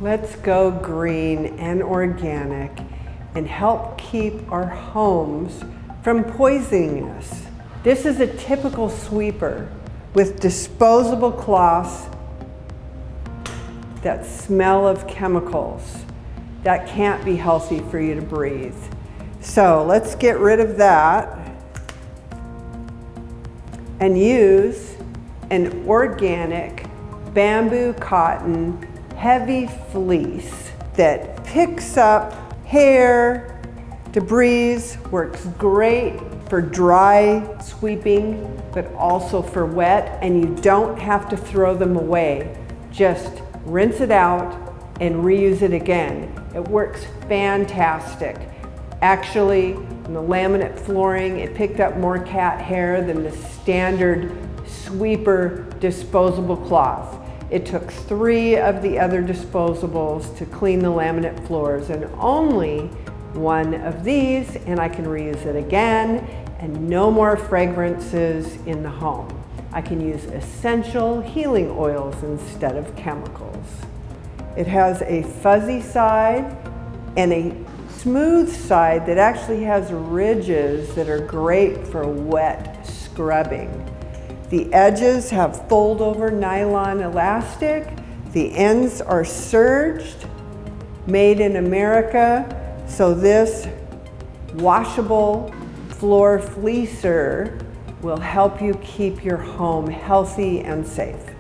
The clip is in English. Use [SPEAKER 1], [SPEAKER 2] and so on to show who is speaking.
[SPEAKER 1] Let's go green and organic and help keep our homes from poisoning us. This is a typical sweeper with disposable cloths that smell of chemicals. That can't be healthy for you to breathe. So let's get rid of that and use an organic bamboo cotton heavy fleece that picks up hair, debris, works great for dry sweeping, but also for wet, and you don't have to throw them away. Just rinse it out and reuse it again. It works fantastic. Actually, in the laminate flooring, it picked up more cat hair than the standard sweeper disposable cloth. It took 3 of the other disposables to clean the laminate floors and only 1 of these, and I can reuse it again, and no more fragrances in the home. I can use essential healing oils instead of chemicals. It has a fuzzy side and a smooth side that actually has ridges that are great for wet scrubbing. The edges have fold-over nylon elastic. The ends are serged, made in America. So this washable floor fleecer will help you keep your home healthy and safe.